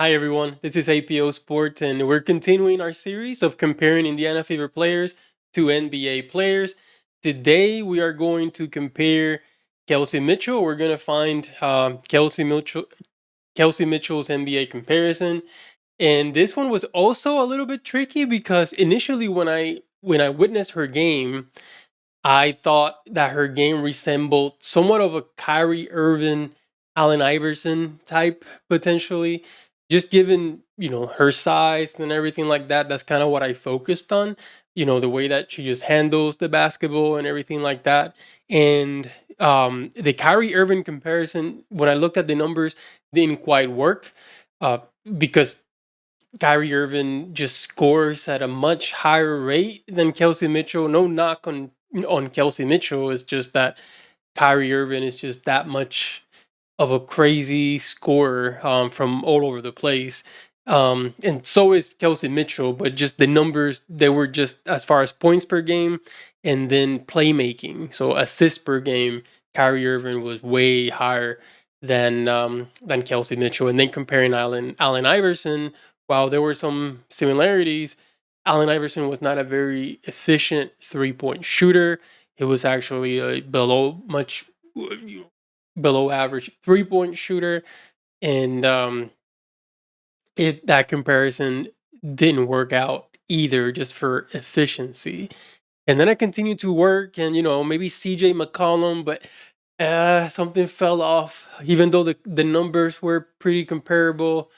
Hi everyone, this is APO Sports, and we're continuing our series of comparing Indiana Fever players to NBA players. Today we are going to compare Kelsey Mitchell. We're going to find Kelsey Mitchell's NBA comparison, and this one was also a little bit tricky because initially when I witnessed her game, I thought that her game resembled somewhat of a Kyrie Irving, Allen Iverson type potentially. Just given, her size and everything like that, that's kind of what I focused on. The way that she just handles the basketball and everything like that. And the Kyrie Irving comparison, when I looked at the numbers, didn't quite work uh, because Kyrie Irving just scores at a much higher rate than Kelsey Mitchell. No knock on Kelsey Mitchell. It's just that Kyrie Irving is just that much of a crazy scorer from all over the place. And so is Kelsey Mitchell, but just the numbers, they were just as far as points per game and then playmaking. So assists per game, Kyrie Irving was way higher than Kelsey Mitchell. And then comparing Allen Iverson, while there were some similarities, Allen Iverson was not a very efficient 3-point shooter. It was actually a below average 3-point shooter, and that comparison didn't work out either, just for efficiency. And then I continued to work, and maybe CJ McCollum, but something fell off. Even though the numbers were pretty comparable,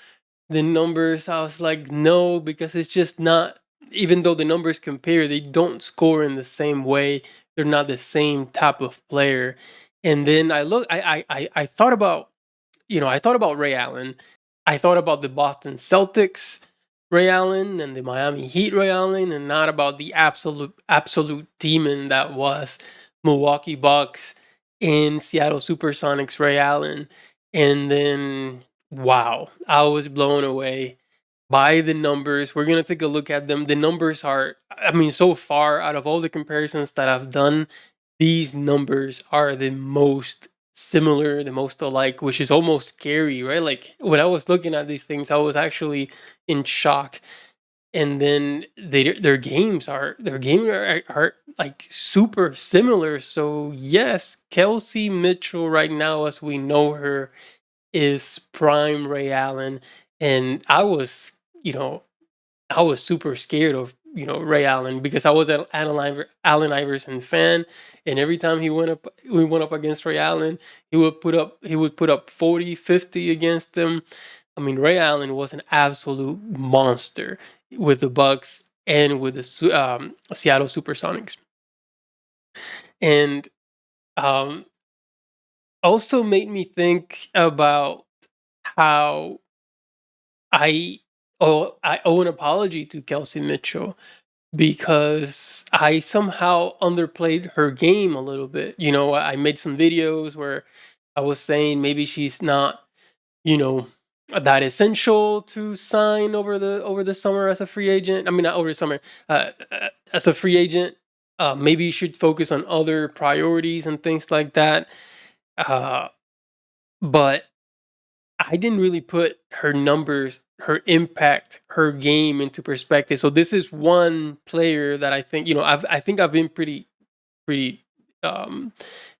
the numbers, I was like, no, because it's just not. Even though the numbers compare, they don't score in the same way. They're not the same type of player. And then I thought about, I thought about Ray Allen. I thought about the Boston Celtics Ray Allen and the Miami Heat Ray Allen, and not about the absolute demon that was Milwaukee Bucks and Seattle Supersonics Ray Allen. And then, wow, I was blown away by the numbers. We're going to take a look at them. The numbers are, so far, out of all the comparisons that I've done, these numbers are the most similar, the most alike, which is almost scary, right? Like when I was looking at these things, I was actually in shock. And then their games are like super similar. So yes, Kelsey Mitchell right now, as we know her, is prime Ray Allen, and I was super scared of Ray Allen because I was an Allen Iverson fan, and every time we went up against Ray Allen, he would put up 40, 50 against him. Ray Allen was an absolute monster with the Bucks and with the Seattle SuperSonics, and um, also made me think about how I owe an apology to Kelsey Mitchell because I somehow underplayed her game a little bit. I made some videos where I was saying maybe she's not, you know, that essential to sign over the summer as a free agent. Not over the summer, as a free agent. Maybe you should focus on other priorities and things like that. Uh, but I didn't really put her numbers, her impact, her game into perspective. So this is one player that I think, I've been pretty um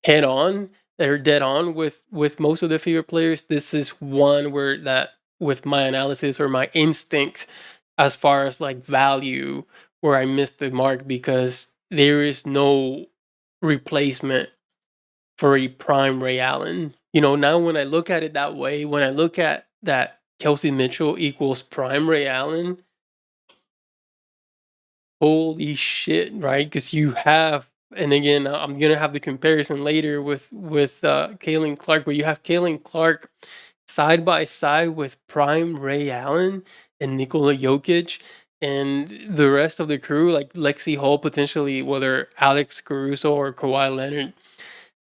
head on, or dead on with most of the favorite players. This is one where that, with my analysis or my instinct as far as like value, where I missed the mark because there is no replacement for a prime Ray Allen. Now when I look at it that way, when I look at that Kelsey Mitchell equals prime Ray Allen, holy shit, right? Because you have, and again, I'm gonna have the comparison later with Kalen Clark, but you have Kalen Clark side by side with prime Ray Allen and Nikola Jokic. And the rest of the crew, like Lexi Hall, potentially, whether Alex Caruso or Kawhi Leonard,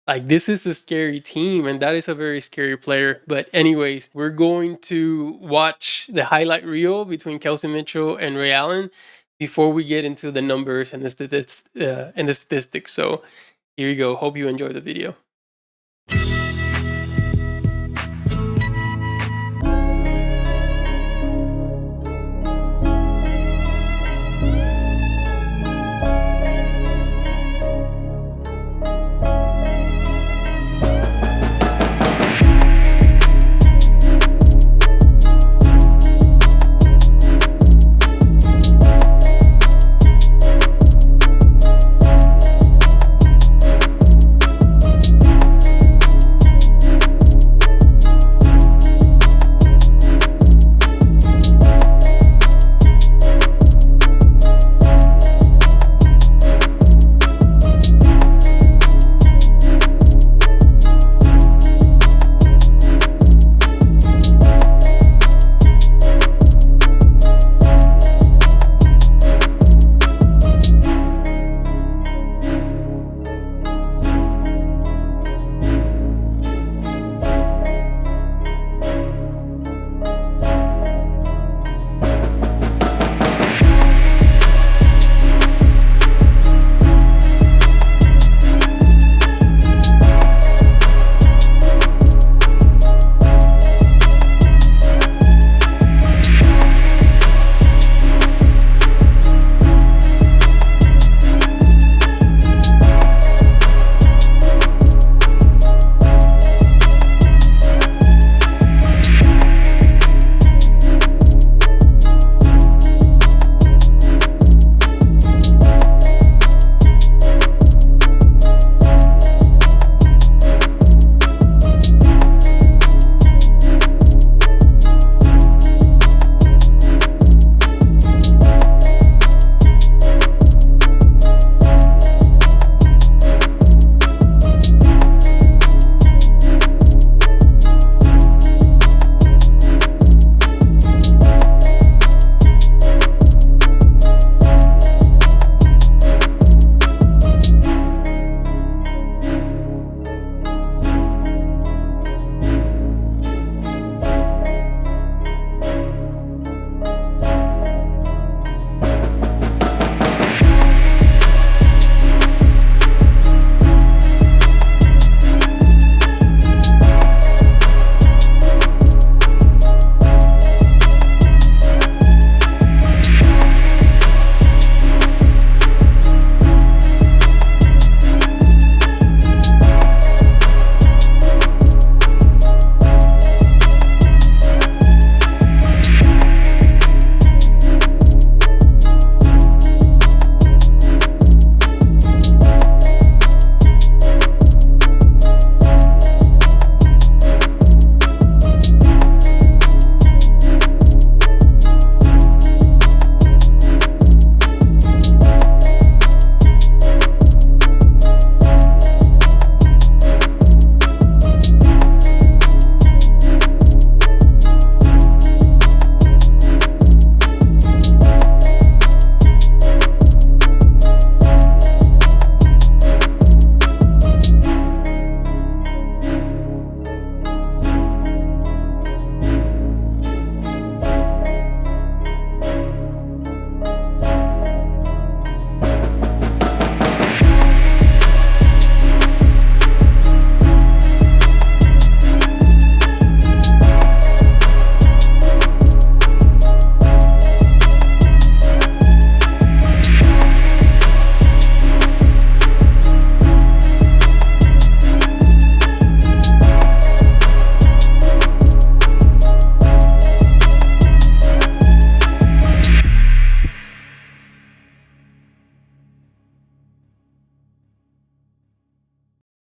like this is a scary team, and that is a very scary player. But anyways, we're going to watch the highlight reel between Kelsey Mitchell and Ray Allen before we get into the numbers and the statistics. So here you go. Hope you enjoy the video.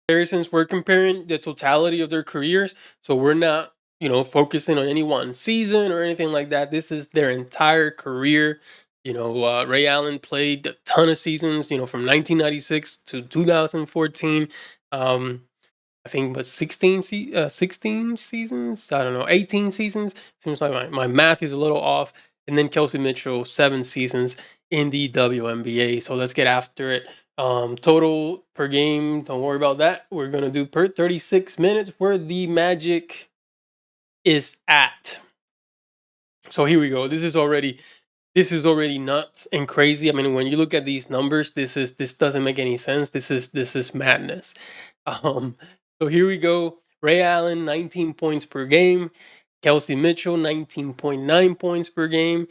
comparisons, we're comparing the totality of their careers, so we're not, focusing on any one season or anything like that. This is their entire career. Ray Allen played a ton of seasons, from 1996 to 2014. Um, I think but 16 seasons. I don't know, 18 seasons. Seems like my math is a little off. And then Kelsey Mitchell, 7 seasons in the WNBA. So let's get after it. Total per game, don't worry about that. We're gonna do per 36 minutes where the magic is at. So here we go. This is already nuts and crazy. I mean, when you look at these numbers, this doesn't make any sense. This is madness. Um, so here we go. Ray Allen, 19 points per game. Kelsey Mitchell, 19.9 points per game.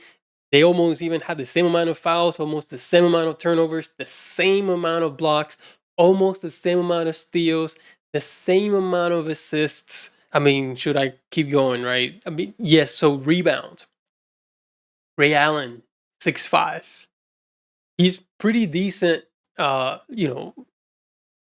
They almost even had the same amount of fouls, almost the same amount of turnovers, the same amount of blocks, almost the same amount of steals, the same amount of assists. I mean, should I keep going, right? I mean, yes, so rebounds. Ray Allen, 6'5". He's pretty decent, uh, you know,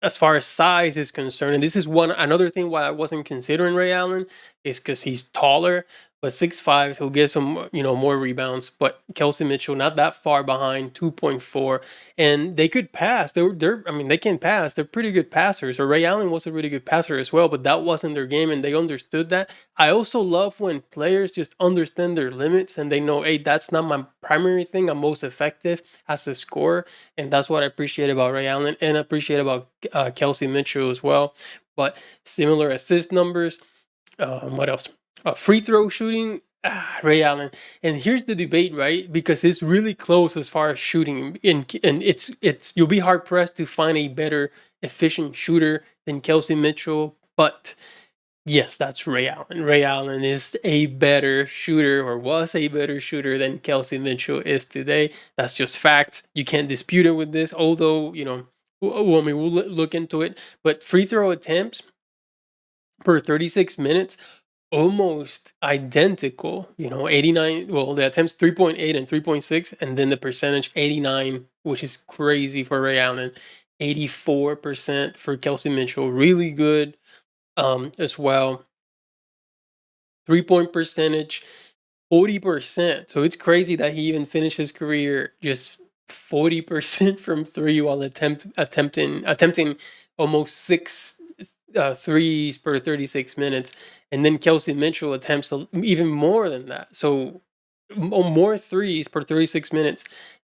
as far as size is concerned. And this is another thing why I wasn't considering Ray Allen is because he's taller, but 6'5", he'll get some, more rebounds. But Kelsey Mitchell, not that far behind, 2.4. And they could pass. I mean, they can pass. They're pretty good passers. Or Ray Allen was a really good passer as well, but that wasn't their game, and they understood that. I also love when players just understand their limits and they know, hey, that's not my primary thing. I'm most effective as a scorer, and that's what I appreciate about Ray Allen and appreciate about Kelsey Mitchell as well. But similar assist numbers. What else? Free throw shooting. Ray Allen. And here's the debate, right? Because it's really close as far as shooting, and it's you'll be hard pressed to find a better efficient shooter than Kelsey Mitchell. But yes, that's Ray Allen. Ray Allen is a better shooter, or was a better shooter than Kelsey Mitchell is today. That's just fact. You can't dispute it with this. Although we'll look into it. But free throw attempts per 36 minutes, almost identical. 89. Well, the attempts 3.8 and 3.6, and then the percentage 89, which is crazy for Ray Allen. 84% for Kelsey Mitchell. Really good as well. 3-point percentage, 40%. So it's crazy that he even finished his career just 40% from three while attempting almost six threes per 36 minutes. And then Kelsey Mitchell attempts even more than that. So more threes per 36 minutes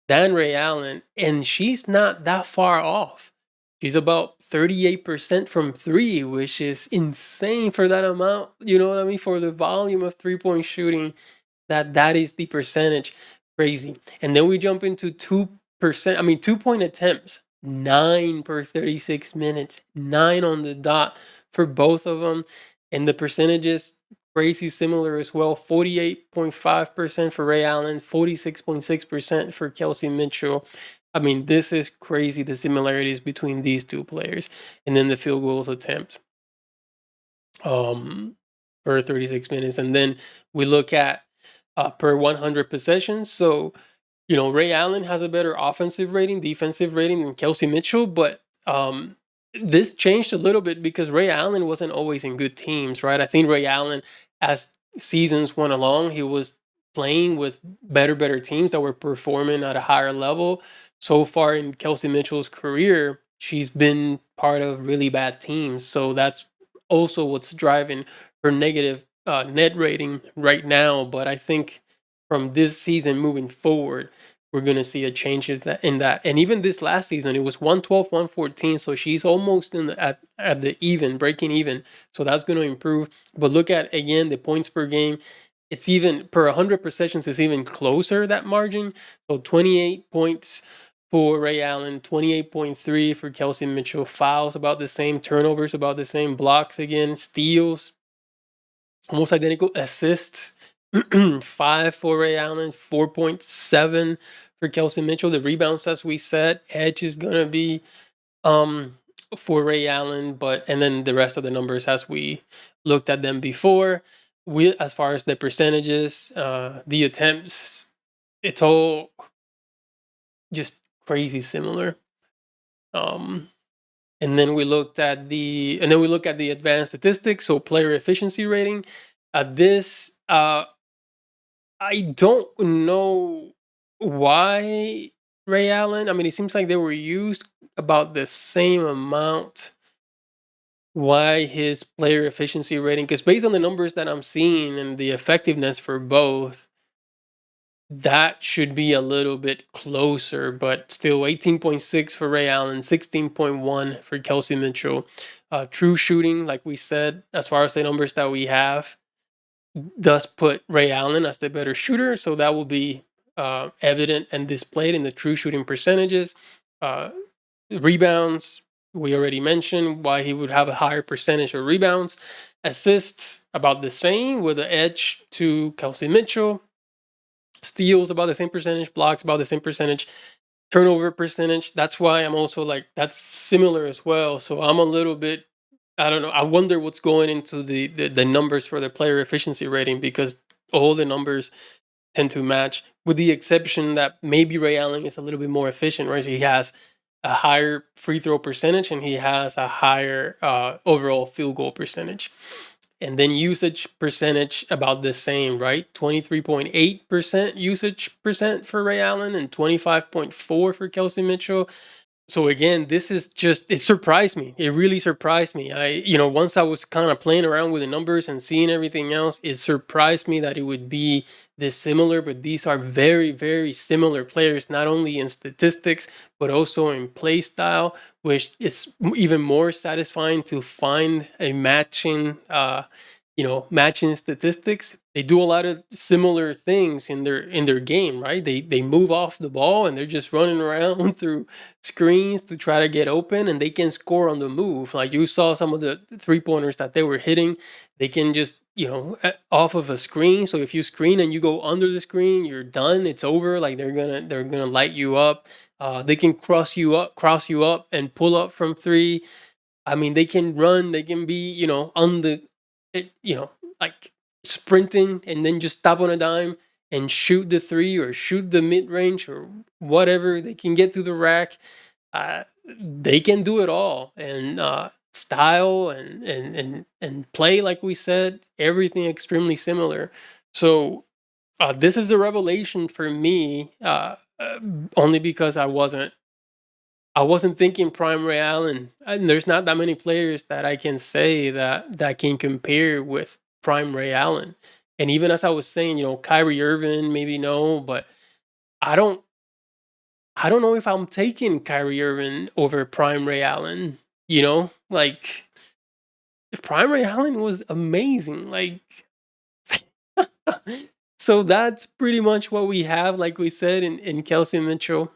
than Ray Allen. And she's not that far off. She's about 38% from three, which is insane for that amount. You know what I mean? For the volume of 3-point shooting, that is the percentage. Crazy. And then we jump into 2%. I mean, 2-point attempts. 9 per 36 minutes. 9 on the dot for both of them. And the percentages crazy similar as well. 48.5% for Ray Allen, 46.6% for Kelsey Mitchell. I mean, this is crazy, the similarities between these two players. And then the field goals attempts per 36 minutes. And then we look at per 100 possessions. So, Ray Allen has a better offensive rating, defensive rating than Kelsey Mitchell, but this changed a little bit because Ray Allen wasn't always in good teams, right? I think Ray Allen, as seasons went along, he was playing with better teams that were performing at a higher level. So far in Kelsey Mitchell's career, she's been part of really bad teams. So that's also what's driving her negative net rating right now. But I think from this season moving forward, we're going to see a change in that. And even this last season, it was 112, 114. So she's almost at the even, breaking even. So that's going to improve. But look at, again, the points per game. It's even, per 100 possessions, it's even closer, that margin. So 28 points for Ray Allen, 28.3 for Kelsey Mitchell. Fouls about the same. Turnovers about the same. Blocks again. Steals almost identical. Assists 5 for Ray Allen, 4.7 for Kelsey Mitchell. The rebounds, as we said, edge is gonna be for Ray Allen, and then the rest of the numbers as we looked at them before. As far as the percentages, the attempts, it's all just crazy similar. And then we looked at the advanced statistics, so player efficiency rating. This I don't know why Ray Allen. I mean, it seems like they were used about the same amount. Why his player efficiency rating? Because based on the numbers that I'm seeing and the effectiveness for both, that should be a little bit closer, but still 18.6 for Ray Allen, 16.1 for Kelsey Mitchell. True shooting, like we said, as far as the numbers that we have, does put Ray Allen as the better shooter, so that will be evident and displayed in the true shooting percentages. Uh, Rebounds, we already mentioned why he would have a higher percentage of rebounds. Assists, about the same, with the edge to Kelsey Mitchell. Steals, about the same percentage. Blocks, about the same percentage. Turnover percentage, that's why I'm also like, that's similar as well. So I'm a little bit, I don't know. I wonder what's going into the numbers for the player efficiency rating, because all the numbers tend to match, with the exception that maybe Ray Allen is a little bit more efficient, right? So he has a higher free throw percentage and he has a higher overall field goal percentage. And then usage percentage, about the same, right? 23.8% usage percent for Ray Allen and 25.4 for Kelsey Mitchell. So again, this is just, it surprised me. It really surprised me. Once I was kind of playing around with the numbers and seeing everything else, it surprised me that it would be this similar. But these are very, very similar players, not only in statistics, but also in play style, which is even more satisfying to find a matching statistics. They do a lot of similar things in their game, right? They move off the ball and they're just running around through screens to try to get open, and they can score on the move. Like you saw some of the 3-pointers that they were hitting, they can just, off of a screen. So if you screen and you go under the screen, you're done. It's over. Like they're gonna light you up. They can cross you up and pull up from three. I mean, they can run. They can be, on the, like sprinting and then just stop on a dime and shoot the three or shoot the mid range or whatever. They can get to the rack. They can do it all. And style and play, like we said, everything extremely similar. So this is a revelation for me, only because I wasn't thinking prime Ray Allen. And there's not that many players that I can say that can compare with prime Ray Allen. And even as I was saying, Kyrie Irving, maybe no, but I don't know if I'm taking Kyrie Irving over prime Ray Allen. Like, if prime Ray Allen was amazing, like. So that's pretty much what we have, like we said, in Kelsey Mitchell.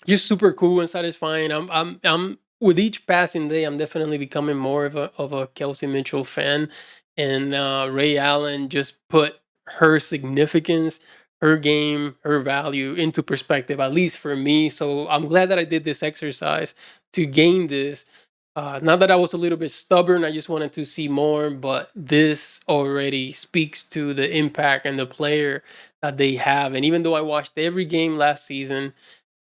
Just super cool and satisfying. I'm with each passing day, I'm definitely becoming more of a Kelsey Mitchell fan. And Ray Allen just put her significance, her game, her value into perspective, at least for me. So I'm glad that I did this exercise to gain this. Not that I was a little bit stubborn, I just wanted to see more, but this already speaks to the impact and the player that they have. And even though I watched every game last season,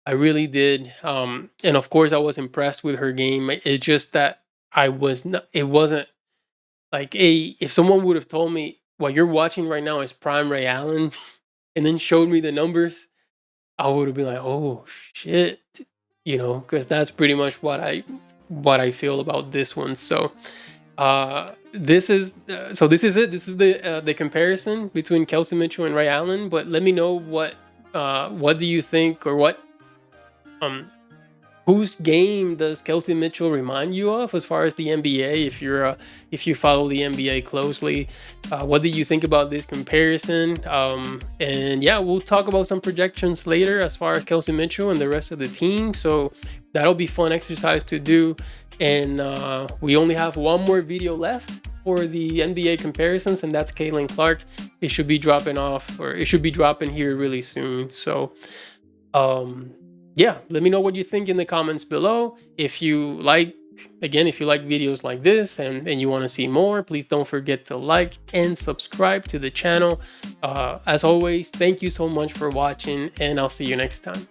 I really did. And of course, I was impressed with her game. It's just that it wasn't like, if someone would have told me what you're watching right now is prime Ray Allen and then showed me the numbers, I would have been like, oh shit, because that's pretty much what I feel about this one. So this is it. This is the comparison between Kelsey Mitchell and Ray Allen. But let me know what do you think, or what whose game does Kelsey Mitchell remind you of as far as the NBA? If you follow the NBA closely, what do you think about this comparison? And yeah, we'll talk about some projections later as far as Kelsey Mitchell and the rest of the team. So that'll be fun exercise to do. And we only have one more video left for the NBA comparisons, and that's Caitlin Clark. It should be dropping here really soon. So yeah, let me know what you think in the comments below. If you like videos like this and you want to see more, please don't forget to like and subscribe to the channel. As always, thank you so much for watching, and I'll see you next time.